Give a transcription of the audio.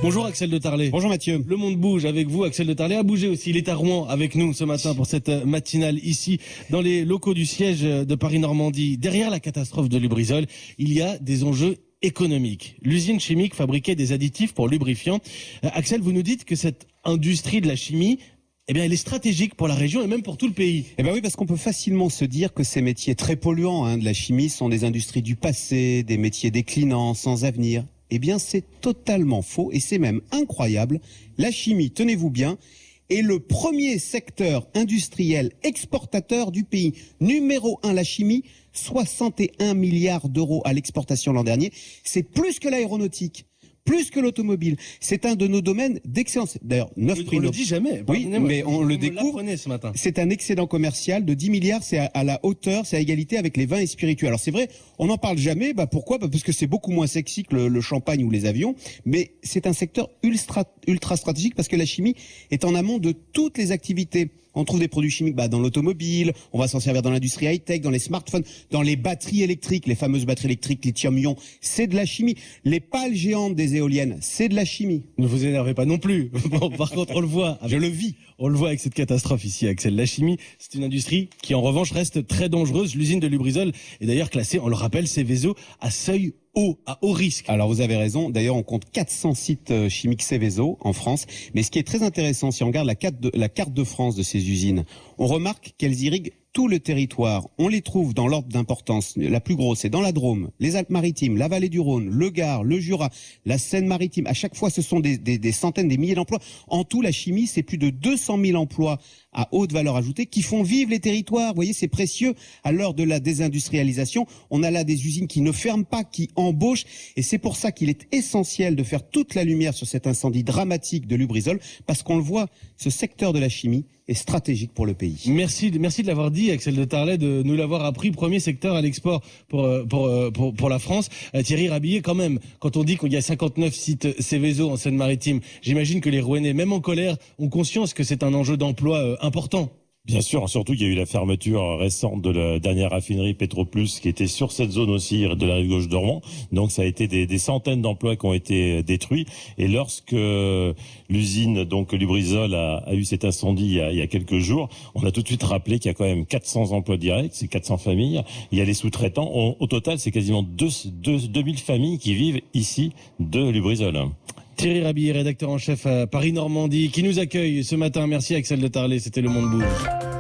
Bonjour Axel de Tarlet. Bonjour Mathieu. Le monde bouge avec vous, Axel de Tarlet a bougé aussi. Il est à Rouen avec nous ce matin pour cette matinale ici dans les locaux du siège de Paris-Normandie. Derrière la catastrophe de Lubrizol, il y a des enjeux économiques. L'usine chimique fabriquait des additifs pour lubrifiants. Axel, vous nous dites que cette industrie de la chimie, elle est stratégique pour la région et même pour tout le pays. Oui, parce qu'on peut facilement se dire que ces métiers très polluants de la chimie sont des industries du passé, des métiers déclinants, sans avenir. C'est totalement faux et c'est même incroyable. La chimie, tenez-vous bien, est le premier secteur industriel exportateur du pays. Numéro 1, la chimie, 61 milliards d'euros à l'exportation l'an dernier. C'est plus que l'aéronautique, plus que l'automobile. C'est un de nos domaines d'excellence. D'ailleurs, 9 prix Nobel. On le dit jamais. Oui, mais on le découvre. Ce matin. C'est un excédent commercial de 10 milliards. C'est à la hauteur, c'est à égalité avec les vins et spiritueux. Alors c'est vrai, on n'en parle jamais. Pourquoi ? Parce que c'est beaucoup moins sexy que le champagne ou les avions. Mais c'est un secteur ultra stratégique parce que la chimie est en amont de toutes les activités. On trouve des produits chimiques dans l'automobile, on va s'en servir dans l'industrie high-tech, dans les smartphones, dans les batteries électriques, les fameuses batteries électriques lithium-ion, c'est de la chimie. Les pales géantes des éoliennes, c'est de la chimie. Ne vous énervez pas non plus. Bon, par contre, on le voit. Je le vis. On le voit avec cette catastrophe ici, Axel. La chimie, c'est une industrie qui, en revanche, reste très dangereuse. L'usine de Lubrizol est d'ailleurs classée, on le rappelle, Seveso à seuil haut, à haut risque. Alors vous avez raison, d'ailleurs on compte 400 sites chimiques Seveso en France, mais ce qui est très intéressant, si on regarde la carte de France de ces usines, on remarque qu'elles irriguent tout le territoire. On les trouve dans l'ordre d'importance. La plus grosse, c'est dans la Drôme, les Alpes-Maritimes, la vallée du Rhône, le Gard, le Jura, la Seine-Maritime. À chaque fois, ce sont des centaines, des milliers d'emplois. En tout, la chimie, c'est plus de 200 000 emplois à haute valeur ajoutée qui font vivre les territoires. Vous voyez, c'est précieux. À l'heure de la désindustrialisation, on a là des usines qui ne ferment pas, qui embauchent. Et c'est pour ça qu'il est essentiel de faire toute la lumière sur cet incendie dramatique de Lubrizol, parce qu'on le voit, ce secteur de la chimie est stratégique pour le pays. Merci de l'avoir dit, Axel de Tarlet, de nous l'avoir appris. Premier secteur à l'export pour la France. Thierry Rabillet, quand même, quand on dit qu'il y a 59 sites Seveso en Seine-Maritime, j'imagine que les Rouennais, même en colère, ont conscience que c'est un enjeu d'emploi important. Bien sûr, surtout qu'il y a eu la fermeture récente de la dernière raffinerie Petroplus qui était sur cette zone aussi de la rive gauche de Rouen. Donc ça a été des centaines d'emplois qui ont été détruits. Et lorsque l'usine donc Lubrizol a eu cet incendie il y a quelques jours, on a tout de suite rappelé qu'il y a quand même 400 emplois directs, c'est 400 familles. Il y a les sous-traitants. Au total, c'est quasiment 2000 familles qui vivent ici de Lubrizol. Thierry Rabillet, rédacteur en chef à Paris-Normandie, qui nous accueille ce matin. Merci Axel de Tarlet, c'était Le Monde Bouge.